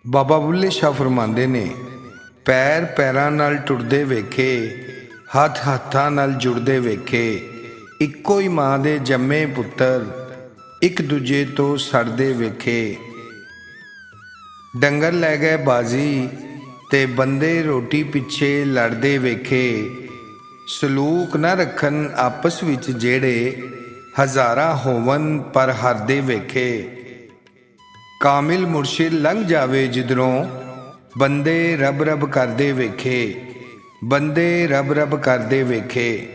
ਬਾਬਾ ਬੁੱਲੇ ਸ਼ਾਹ ਫਰਮਾਉਂਦੇ ਨੇ, ਪੈਰ ਪੈਰਾਂ ਨਾਲ ਟੁੱਟਦੇ ਵੇਖੇ, ਹੱਥ ਹੱਥਾਂ ਨਾਲ ਜੁੜਦੇ ਵੇਖੇ, ਇੱਕੋ ਹੀ ਮਾਂ ਦੇ ਜੰਮੇ ਪੁੱਤਰ ਇੱਕ ਦੂਜੇ ਤੋਂ ਸੜਦੇ ਵੇਖੇ। ਡੰਗਰ ਲੈ ਗਏ ਬਾਜ਼ੀ ਤੇ ਬੰਦੇ ਰੋਟੀ ਪਿੱਛੇ ਲੜਦੇ ਵੇਖੇ। ਸਲੂਕ ਨਾ ਰੱਖਣ ਆਪਸ ਵਿੱਚ ਜਿਹੜੇ, ਹਜ਼ਾਰਾਂ ਹੋਵਨ ਪਰ ਹਰਦੇ ਵੇਖੇ। ਕਾਮਿਲ ਮੁਰਸ਼ਿਦ ਲੰਘ ਜਾਵੇ ਜਿਧਰੋਂ, ਬੰਦੇ ਰੱਬ ਰੱਬ ਕਰਦੇ ਵੇਖੇ, ਬੰਦੇ ਰੱਬ ਰੱਬ ਕਰਦੇ ਵੇਖੇ।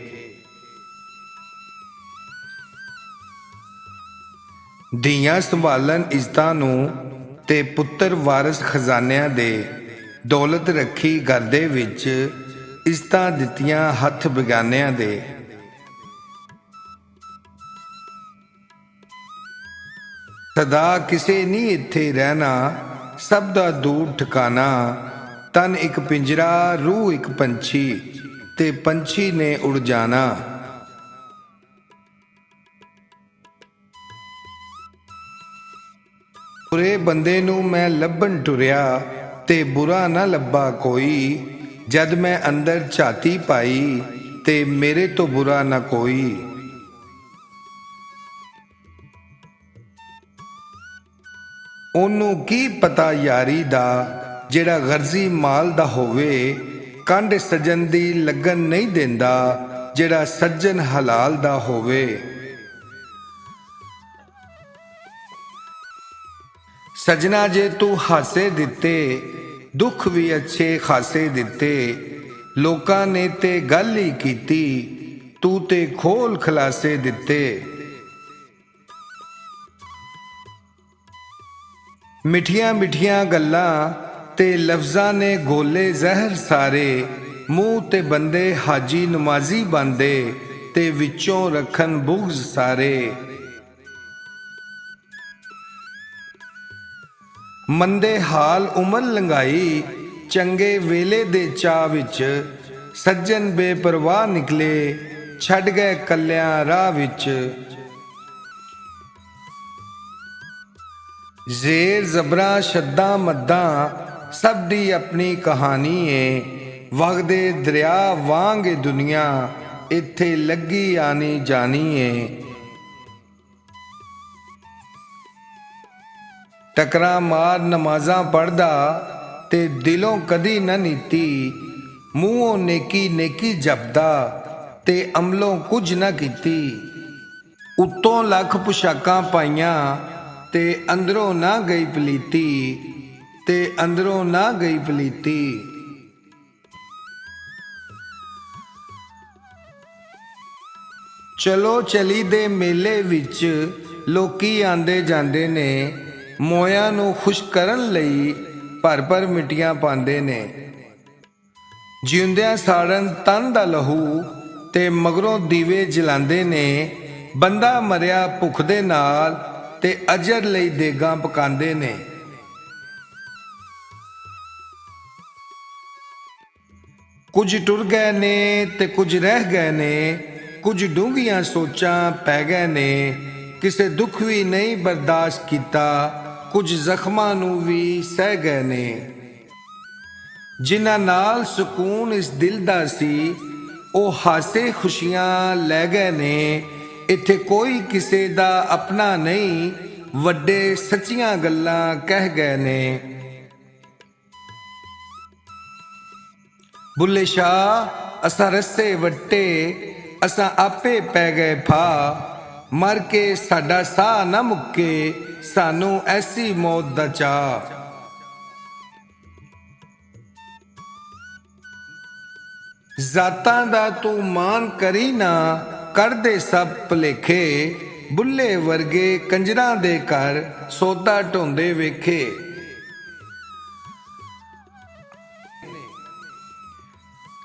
ਧੀਆਂ ਸੰਭਾਲਣ ਇੱਜ਼ਤਾਂ ਨੂੰ ਤੇ ਪੁੱਤਰ ਵਾਰਸ ਖਜ਼ਾਨਿਆਂ ਦੇ। ਦੌਲਤ ਰੱਖੀ ਘਰ ਦੇ ਵਿੱਚ, ਇੱਜ਼ਤਾਂ ਦਿੱਤੀਆਂ ਹੱਥ ਬੇਗਾਨਿਆਂ ਦੇ। ਸਦਾ ਕਿਸੇ ਨਹੀਂ ਇੱਥੇ ਰਹਿਣਾ, ਸਭ ਦਾ ਦੂਰ ਠਿਕਾਣਾ। ਤਨ ਇੱਕ ਪਿੰਜਰਾ, ਰੂਹ ਇੱਕ ਪੰਛੀ, ਤੇ ਪੰਛੀ ਨੇ ਉੜ ਜਾਣਾ। ਬੁਰੇ ਬੰਦੇ ਨੂੰ ਮੈਂ ਲੱਭਣ ਟੁਰਿਆ, ਤੇ ਬੁਰਾ ਨਾ ਲੱਭਾ ਕੋਈ। ਜਦ ਮੈਂ ਅੰਦਰ ਝਾਤੀ ਪਾਈ, ਤੇ ਮੇਰੇ ਤੋਂ ਬੁਰਾ ਨਾ ਕੋਈ। ਉਹਨੂੰ ਕੀ ਪਤਾ ਯਾਰੀ ਦਾ, ਜਿਹੜਾ ਗਰਜ਼ੀ ਮਾਲ ਦਾ ਹੋਵੇ। ਕੰਡ ਸੱਜਣ ਦੀ ਲੱਗਣ ਨਹੀਂ ਦਿੰਦਾ, ਜਿਹੜਾ ਸੱਜਣ ਹਲਾਲ ਦਾ ਹੋਵੇ। ਸਜਣਾ ਜੇ ਤੂੰ ਹਾਸੇ ਦਿੱਤੇ, ਦੁੱਖ ਵੀ ਅੱਛੇ ਖਾਸੇ ਦਿੱਤੇ। ਲੋਕਾਂ ਨੇ ਤੇ ਗੱਲ ਹੀ ਕੀਤੀ, ਤੂੰ ਤੇ ਖੋਲ ਖਲਾਸੇ ਦਿੱਤੇ। ਮਿੱਠੀਆਂ ਮਿੱਠੀਆਂ ਗੱਲਾਂ ਤੇ ਲਫ਼ਜ਼ਾਂ ਨੇ ਗੋਲੇ ਜ਼ਹਿਰ ਸਾਰੇ। ਮੂੰਹ ਤੇ ਬੰਦੇ ਹਾਜੀ ਨਮਾਜ਼ੀ ਬਣਦੇ, ਤੇ ਵਿੱਚੋਂ ਰੱਖਣ ਬੁਗ਼ਜ਼ ਸਾਰੇ। ਮੰਦੇ ਹਾਲ ਉਮਰ ਲੰਘਾਈ, ਚੰਗੇ ਵੇਲੇ ਦੇ ਚਾਅ ਵਿੱਚ। ਸੱਜਣ ਬੇਪਰਵਾਹ ਨਿਕਲੇ, ਛੱਡ ਗਏ ਕੱਲਿਆਂ ਰਾਹ ਵਿੱਚ। ਜ਼ੇਰ ਜ਼ਬਰਾਂ ਸ਼ੱਦਾਂ ਮੱਦਾਂ, ਸਭ ਦੀ ਆਪਣੀ ਕਹਾਣੀ ਏ। ਵਗਦੇ ਦਰਿਆ ਵਾਂਗ ਏ ਦੁਨੀਆ, ਇੱਥੇ ਲੱਗੀ ਆਣੀ ਜਾਣੀ ਏ। ਟਕਰਾਂ ਮਾਰ ਨਮਾਜ਼ਾਂ ਪੜ੍ਹਦਾ, ਤੇ ਦਿਲੋਂ ਕਦੀ ਨਾ ਨੀਤੀ। ਮੂੰਹੋਂ ਨੇਕੀ ਨੇਕੀ ਜਪਦਾ, ਤੇ ਅਮਲੋਂ ਕੁਝ ਨਾ ਕੀਤੀ। ਉੱਤੋਂ ਲੱਖ ਪੁਸ਼ਾਕਾਂ ਪਾਈਆਂ, ਤੇ ਅੰਦਰੋਂ ਨਾ ਗਈ ਪਲੀਤੀ, ਤੇ ਅੰਦਰੋਂ ਨਾ ਗਈ ਪਲੀਤੀ। ਚਲੋ ਚਲੀ ਦੇ ਮੇਲੇ ਵਿੱਚ, ਲੋਕੀ ਆਂਦੇ ਜਾਂਦੇ ਨੇ। ਮੋਇਆਂ ਨੂੰ ਖੁਸ਼ ਕਰਨ ਲਈ ਭਰ ਭਰ ਮਿੱਟੀਆਂ ਪਾਉਂਦੇ ਨੇ। ਜਿਉਂਦਿਆਂ ਸਾੜਨ ਤਨ ਦਾ ਲਹੂ, ਤੇ ਮਗਰੋਂ ਦੀਵੇ ਜਲਾਉਂਦੇ ਨੇ। ਬੰਦਾ ਮਰਿਆ ਭੁੱਖ ਦੇ ਨਾਲ, ਤੇ ਅਜਰ ਲਈ ਦੇਗਾਂ ਪਕਾਉਂਦੇ ਨੇ। ਕੁਝ ਟੁਰ ਗਏ ਨੇ, ਤੇ ਕੁਝ ਰਹਿ ਗਏ ਨੇ। ਕੁਝ ਡੂੰਘੀਆਂ ਸੋਚਾਂ ਪੈ ਗਏ ਨੇ। ਕਿਸੇ ਦੁੱਖ ਵੀ ਨਹੀਂ ਬਰਦਾਸ਼ਤ ਕੀਤਾ, ਕੁਝ ਜ਼ਖਮਾਂ ਨੂੰ ਵੀ ਸਹਿ ਗਏ ਨੇ। ਜਿਨ੍ਹਾਂ ਨਾਲ ਸਕੂਨ ਇਸ ਦਿਲ ਦਾ ਸੀ, ਉਹ ਹਾਸੇ ਖੁਸ਼ੀਆਂ ਲੈ ਗਏ ਨੇ। ਇੱਥੇ ਕੋਈ ਕਿਸੇ ਦਾ ਆਪਣਾ ਨਹੀਂ, ਵੱਡੇ ਸੱਚੀਆਂ ਗੱਲਾਂ ਕਹਿ ਗਏ ਨੇ। ਬੁੱਲੇ ਸ਼ਾਹ ਅਸਾਂ ਰੱਸੇ ਵੱਟੇ, ਅਸਾਂ ਆਪੇ ਪੈ ਗਏ ਫਾ। ਮਰ ਕੇ ਸਾਡਾ ਸਾਹ ਨਾ ਮੁੱਕੇ, ਸਾਨੂੰ ਐਸੀ ਮੌਤ ਦਾ ਚਾਅ। ਜ਼ਾਤਾਂ ਦਾ ਤੂੰ ਮਾਨ ਕਰੀ ਨਾ, ਕਰਦੇ ਸਭ ਭੁਲੇਖੇ। ਬੁੱਲੇ ਵਰਗੇ ਕੰਜਰਾਂ ਦੇ ਘਰ, ਸੌਦਾ ਢੋਂਦੇ ਵੇਖੇ।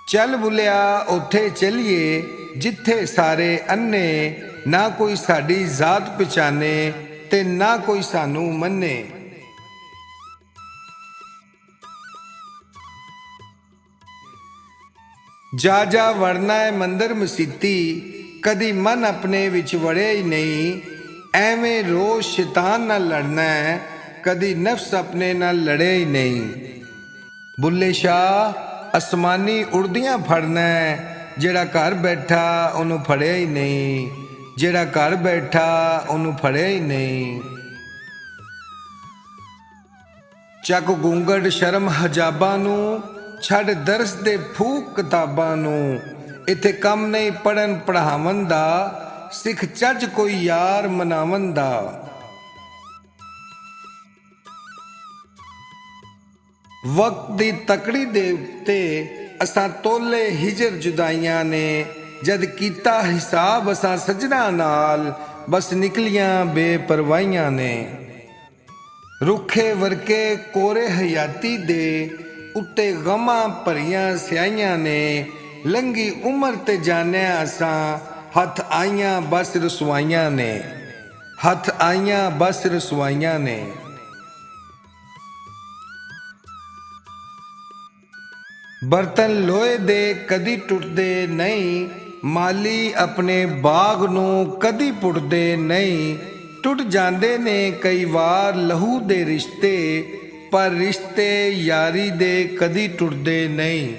ਚੱਲ ਬੁੱਲਿਆ ਉੱਥੇ ਚੱਲੀਏ, ਜਿੱਥੇ ਸਾਰੇ ਅੰਨੇ। ਨਾ ਕੋਈ ਸਾਡੀ ਜ਼ਾਤ ਪਛਾਣੇ, ਤੇ ਨਾ ਕੋਈ ਸਾਨੂੰ ਮੰਨੇ। ਜਾ ਜਾ ਵੜਨਾ ਹੈ ਮੰਦਰ ਮਸੀਤੀ, ਕਦੀ ਮਨ ਆਪਣੇ ਵਿੱਚ ਵੜਿਆ ਹੀ ਨਹੀਂ। ਐਵੇਂ ਰੋਜ਼ ਸ਼ੈਤਾਨ ਨਾਲ ਲੜਨਾ ਹੈ, ਕਦੀ ਨਫਸ ਆਪਣੇ ਨਾਲ ਲੜਿਆ ਹੀ ਨਹੀਂ। ਬੁੱਲੇ ਸ਼ਾਹ ਅਸਮਾਨੀ ਉੜਦੀਆਂ ਫੜਨਾ ਹੈ, ਜਿਹੜਾ ਘਰ ਬੈਠਾ ਉਹਨੂੰ ਫੜਿਆ ਹੀ ਨਹੀਂ, ਜਿਹੜਾ ਘਰ ਬੈਠਾ ਉਹਨੂੰ ਫੜਿਆ ਹੀ ਨਹੀਂ। ਚੱਕ ਗੂੰਗੜ ਸ਼ਰਮ ਹਜਾਬਾਂ ਨੂੰ, ਛੱਡ ਦਰਸ ਦੇ ਫੂਕ ਕਿਤਾਬਾਂ ਨੂੰ। ਇੱਥੇ ਕੰਮ ਨਹੀਂ ਪੜ੍ਹਨ ਪੜ੍ਹਾਵਨ ਦਾ, ਸਿੱਖ ਚੱਜ ਕੋਈ ਯਾਰ ਮਨਾਵਨ ਦਾ। ਵਕਤ ਦੀ ਤਕੜੀ ਦੇ ਉੱਤੇ ਅਸਾਂ ਤੋਲੇ ਹਿਜਰ ਜੁਦਾਈਆਂ ਨੇ, ਜਦ ਕੀਤਾ ਹਿਸਾਬ ਅਸਾਂ ਸਜਣਾ ਨਾਲ, ਬਸ ਨਿਕਲੀਆਂ ਬੇਪਰਵਾਹੀਆਂ ਨੇ। ਰੁੱਖੇ ਵਰਕੇ ਕੋਰੇ ਹਯਾਤੀ ਦੇ ਉੱਤੇ ਗਮਾਂ ਭਰੀਆਂ ਸਿਆਹੀਆਂ ਨੇ, ਲੰਘੀ ਉਮਰ ਤੇ ਜਾਣਿਆ ਅਸਾਂ, ਹੱਥ ਆਈਆਂ ਬਸ ਰਸਵਾਈਆਂ ਨੇ, ਹੱਥ ਆਈਆਂ ਬਸ ਰਸਵਾਈਆਂ ਨੇ। ਬਰਤਨ ਲੋਹੇ ਦੇ ਕਦੀ ਟੁੱਟਦੇ ਨਹੀਂ, ਮਾਲੀ ਆਪਣੇ ਬਾਗ ਨੂੰ ਕਦੀ ਪੁੱਟਦੇ ਨਹੀਂ। ਟੁੱਟ ਜਾਂਦੇ ਨੇ ਕਈ ਵਾਰ ਲਹੂ ਦੇ ਰਿਸ਼ਤੇ, ਪਰ ਰਿਸ਼ਤੇ ਯਾਰੀ ਦੇ ਕਦੀ ਟੁੱਟਦੇ ਨਹੀਂ।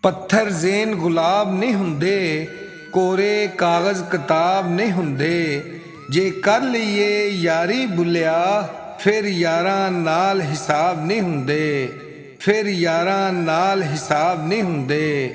ਪੱਥਰ ਜ਼ੇਨ ਗੁਲਾਬ ਨਹੀਂ ਹੁੰਦੇ, ਕੋਰੇ ਕਾਗਜ਼ ਕਿਤਾਬ ਨਹੀਂ ਹੁੰਦੇ। ਜੇ ਕਰ ਲਈਏ ਯਾਰੀ ਬੁੱਲਿਆ, ਫਿਰ ਯਾਰਾਂ ਨਾਲ ਹਿਸਾਬ ਨਹੀਂ ਹੁੰਦੇ, ਫਿਰ ਯਾਰਾਂ ਨਾਲ ਹਿਸਾਬ ਨਹੀਂ ਹੁੰਦੇ।